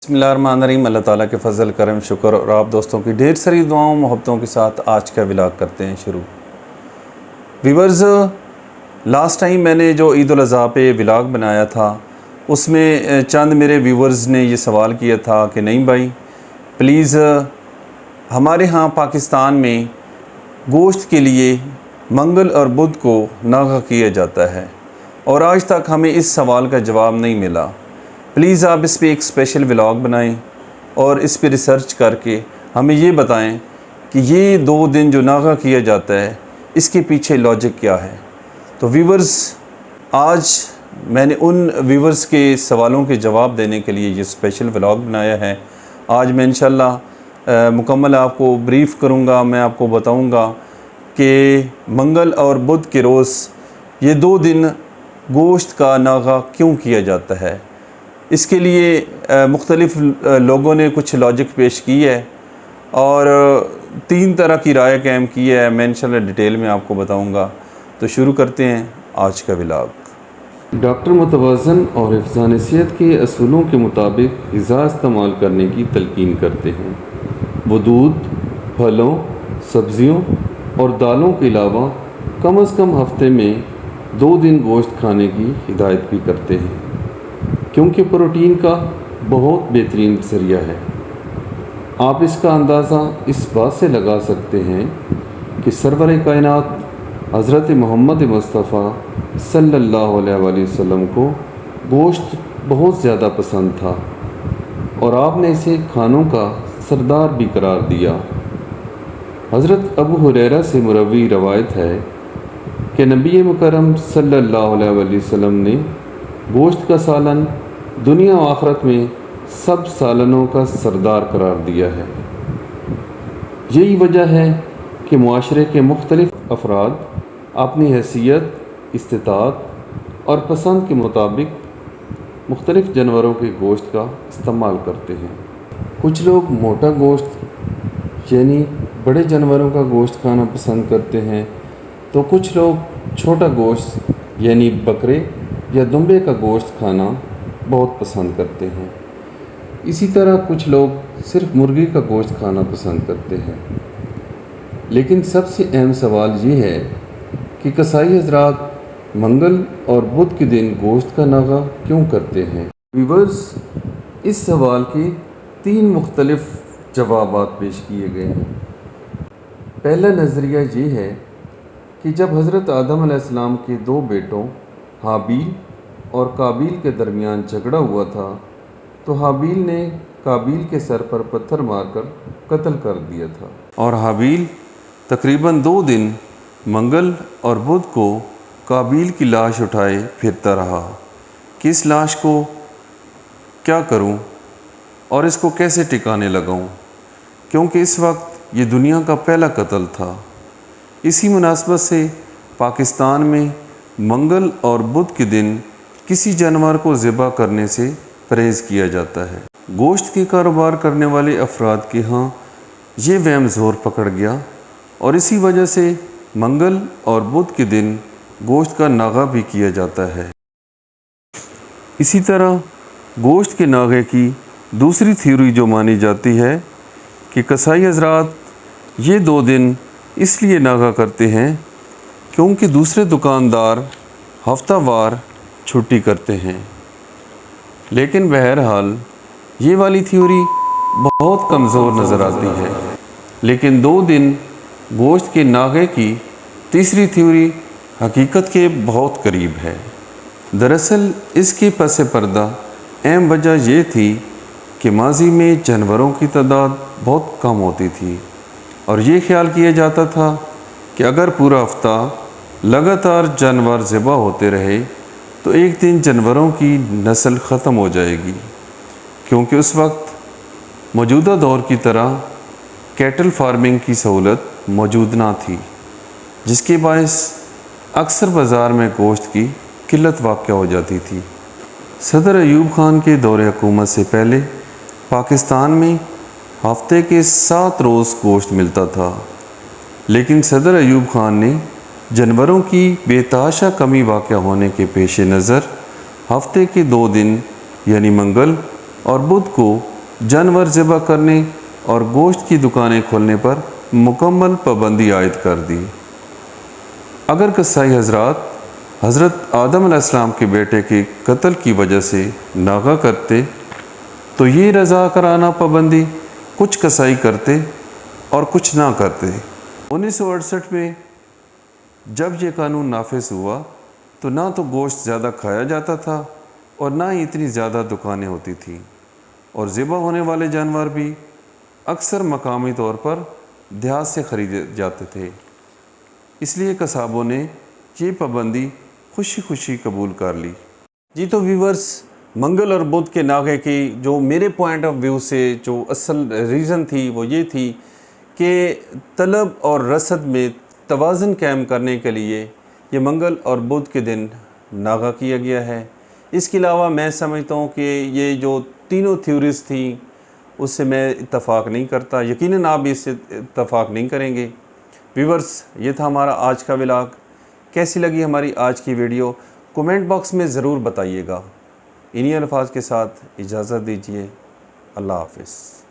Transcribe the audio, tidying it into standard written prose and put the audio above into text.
बिस्मिल्लाहिर्रहमानिर्रहीम। अल्लाह ताला के फ़ज़ल करम शुक्र और आप दोस्तों की ढेर सारी दुआओं मोहब्बतों के साथ आज का व्लॉग करते हैं शुरू। व्यूअर्स, लास्ट टाइम मैंने जो ईद उल अज़हा पे व्लॉग बनाया था उसमें चंद मेरे व्यूअर्स ने ये सवाल किया था कि नहीं भाई प्लीज़ हमारे यहाँ पाकिस्तान में गोश्त के लिए मंगल और बुध को नागा किया जाता है और आज तक हमें इस सवाल का जवाब नहीं मिला। प्लीज़ आप इस पे एक स्पेशल व्लॉग बनाएं और इस पे रिसर्च करके हमें ये बताएं कि ये 2 दिन जो नागा किया जाता है इसके पीछे लॉजिक क्या है। तो व्यूवर्स, आज मैंने उन व्यूवर्स के सवालों के जवाब देने के लिए ये स्पेशल व्लॉग बनाया है। आज मैं इंशाल्लाह मुकम्मल आपको ब्रीफ़ करूँगा। मैं आपको बताऊँगा कि मंगल और बुध के रोज़ ये 2 दिन गोश्त का नागा क्यों किया जाता है। इसके लिए मुख्तलिफ़ लोगों ने कुछ लॉजिक पेश की है और 3 तरह की राय कायम की है। मैं इंशाल्लाह डिटेल में आपको बताऊंगा। तो शुरू करते हैं आज का व्लॉग। डॉक्टर मुतवाज़न और हिफ़्ज़ान सेहत के असूलों के मुताबिक ग़िज़ा इस्तेमाल करने की तलकीन करते हैं। वो दूध, फलों, सब्ज़ियों और दालों के अलावा कम अज़ कम हफ़्ते में 2 दिन गोश्त खाने की हिदायत भी करते हैं, क्योंकि प्रोटीन का बहुत बेहतरीन ज़रिया है। आप इसका अंदाज़ा इस बात से लगा सकते हैं कि सरवर कायनात हज़रत मोहम्मद मुस्तफ़ा सल्लल्लाहु अलैहि वसल्लम को गोश्त बहुत ज़्यादा पसंद था और आपने इसे खानों का सरदार भी करार दिया। हज़रत अबू हुरैरा से मरवी रवायत है कि नबी मुकर्रम सल्लल्लाहु अलैहि वसल्लम ने गोश्त का सालन दुनिया व आखिरत में सब सालनों का सरदार करार दिया है। यही वजह है कि मुआशरे के मुख्तलिफ़ अफराद अपनी हैसियत, इस्तिताअत और पसंद के मुताबिक मुख्तलिफ़ जानवरों के गोश्त का इस्तेमाल करते हैं। कुछ लोग मोटा गोश्त यानी बड़े जानवरों का गोश्त खाना पसंद करते हैं, तो कुछ लोग छोटा गोश्त यानी बकरे या दुम्बे का गोश्त खाना बहुत पसंद करते हैं। इसी तरह कुछ लोग सिर्फ मुर्गी का गोश्त खाना पसंद करते हैं। लेकिन सबसे अहम सवाल ये है कि कसाई हज़रात मंगल और बुध के दिन गोश्त का नागा क्यों करते हैं। व्यूअर्स, इस सवाल के 3 मुख्तलिफ़ जवाबात पेश किए गए हैं। पहला नज़रिया ये है कि जब हज़रत आदम अलैहिस्सलाम के 2 बेटों हाबील और काबील के दरमियान झगड़ा हुआ था, तो हाबील ने काबील के सर पर पत्थर मारकर कत्ल कर दिया था और हाबील तकरीबन 2 दिन मंगल और बुध को काबील की लाश उठाए फिरता रहा कि इस लाश को क्या करूं और इसको कैसे टिकाने लगाऊं, क्योंकि इस वक्त ये दुनिया का पहला कत्ल था। इसी मुनासबत से पाकिस्तान में मंगल और बुध के दिन किसी जानवर को ज़िबा करने से परहेज़ किया जाता है। गोश्त के कारोबार करने वाले अफराद के यहाँ ये वहम ज़ोर पकड़ गया और इसी वजह से मंगल और बुध के दिन गोश्त का नागा भी किया जाता है। इसी तरह गोश्त के नागे की दूसरी थ्योरी जो मानी जाती है कि कसाई हज़रात ये 2 दिन इसलिए नागा करते हैं क्योंकि दूसरे दुकानदार हफ्तावार छुट्टी करते हैं। लेकिन बहरहाल ये वाली थ्योरी बहुत कमज़ोर नज़र आती है। लेकिन 2 दिन गोश्त के नागे की तीसरी थ्योरी हकीकत के बहुत करीब है। दरअसल इसके पस पर्दा अहम वजह ये थी कि माजी में जानवरों की तादाद बहुत कम होती थी और ये ख्याल किया जाता था कि अगर पूरा हफ्ता लगातार जानवर ज़िबा होते रहे तो एक दिन जानवरों की नस्ल ख़त्म हो जाएगी, क्योंकि उस वक्त मौजूदा दौर की तरह कैटल फार्मिंग की सहूलत मौजूद ना थी, जिसके बायस अक्सर बाज़ार में गोश्त की किल्लत वाक़या हो जाती थी। सदर अयूब खान के दौरे हुकूमत से पहले पाकिस्तान में हफ्ते के 7 रोज़ गोश्त मिलता था, लेकिन सदर अयूब खान ने जानवरों की बेतहाशा कमी वाक़या होने के पेश नज़र हफ्ते के 2 दिन यानी मंगल और बुध को जानवर ज़िबा करने और गोश्त की दुकानें खोलने पर मुकम्मल पाबंदी आयद कर दी। अगर कसाई हजरात हज़रत आदम अलैहिस्सलाम के बेटे के कत्ल की वजह से नागा करते तो ये रज़ाकाराना पाबंदी कुछ कसाई करते और कुछ ना करते। 1968 में जब ये कानून नाफिज हुआ तो ना तो गोश्त ज़्यादा खाया जाता था और ना ही इतनी ज़्यादा दुकानें होती थीं, और ज़िबा होने वाले जानवर भी अक्सर मकामी तौर पर देहात से ख़रीदे जाते थे। इसलिए कसाबों ने ये पाबंदी खुशी खुशी कबूल कर ली। जी तो व्यूवर्स, मंगल और बुध के नागे की जो मेरे पॉइंट ऑफ व्यू से जो असल रीज़न थी वो ये थी कि तलब और रसद में तवाज़ुन कायम करने के लिए ये मंगल और बुध के दिन नागा किया गया है। इसके अलावा मैं समझता हूँ कि ये जो तीनों थ्योरीज़ थी उससे मैं इत्तफ़ाक़ नहीं करता, यकीनन आप भी इससे इत्तफ़ाक़ नहीं करेंगे। व्यूवर्स, ये था हमारा आज का व्लॉग। कैसी लगी हमारी आज की वीडियो कमेंट बॉक्स में ज़रूर बताइएगा। इन्हीं अल्फाज के साथ इजाज़त दीजिए। अल्लाह हाफ़िज़।